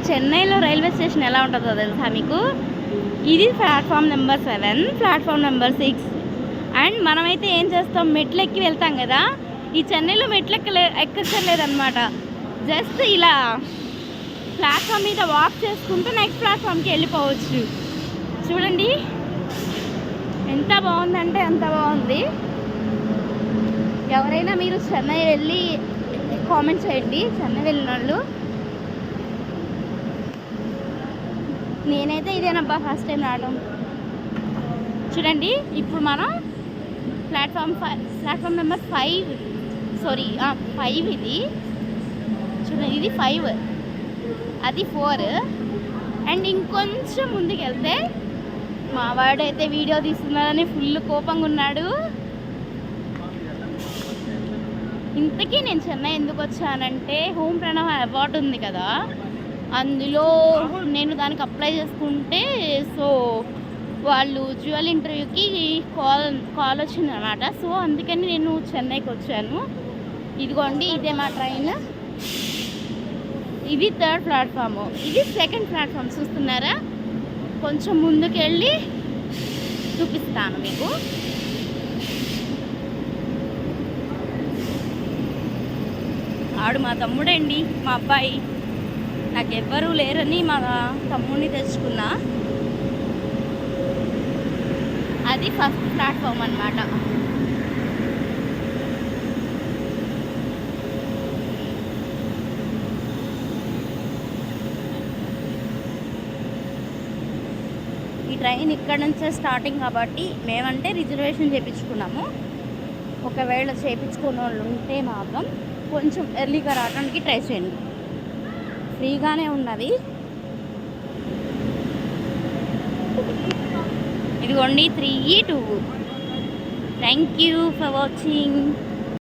చెన్నైలో railway station ఎలా ఉంటుందో తెలుసా మీకు? ఇది platform number 7, platform number 6. And మనమైతే ఏం చేస్తాం, మెట్లు ఎక్కి వెళ్తాం కదా. ఈ చెన్నైలో మెట్లు ఎక్కక్కర్లేదన్నమాట. జస్ట్ ఇలా ప్లాట్ఫామ్ మీద వాక్ చేసుకుంటూ నెక్స్ట్ ప్లాట్ఫామ్కి వెళ్ళిపోవచ్చు. చూడండి ఎంత బాగుందంటే అంత బాగుంది. ఎవరైనా మీరు చెన్నై వెళ్ళి కామెంట్ చేయండి, చెన్నై వెళ్ళిన వాళ్ళు. నేనైతే ఇదేనబ్బా ఫస్ట్ టైం రావడం. చూడండి ఇప్పుడు మనం ప్లాట్ఫామ్ నెంబర్ 5, సారీ 5 ఇది. చూడండి ఇది 5, అది 4. అండ్ ఇంకొంచెం ముందుకు వెళ్తే మా వాడైతే వీడియో తీస్తున్నాడని ఫుల్ కోపంగా ఉన్నాడు. ఇంతకీ నేను చెన్నై ఎందుకు వచ్చానంటే, హోమ్ ప్రణవ్ అవార్డు ఉంది కదా, అందులో నేను దానికి అప్లై చేసుకుంటే సో వాళ్ళు జ్యువెల్ ఇంటర్వ్యూకి కాల్ వచ్చింది అనమాట. సో అందుకని నేను చెన్నైకి వచ్చాను. ఇదిగోండి ఇదే మా ట్రైన్. ఇది 3rd ప్లాట్ఫాము, ఇది 2nd ప్లాట్ఫామ్. చూస్తున్నారా? కొంచెం ముందుకు వెళ్ళి చూపిస్తాను మీకు. ఆడు మా తమ్ముడండి, మా అబ్బాయి. నాకెవ్వరూ లేరని మా తమ్ముడిని తెచ్చుకున్నా. అది 1st ప్లాట్ఫామ్ అన్నమాట. ఈ ట్రైన్ ఇక్కడ నుంచే స్టార్టింగ్ కాబట్టి మేమంటే రిజర్వేషన్ చేయించుకున్నాము. ఒకవేళ చేయించుకున్న వాళ్ళు ఉంటే మాత్రం కొంచెం ఎర్లీగా రావడానికి ట్రై చేయండి. ఫ్రీగానే ఉన్నది. ఇదిగోండి 3E2. Thank you for watching.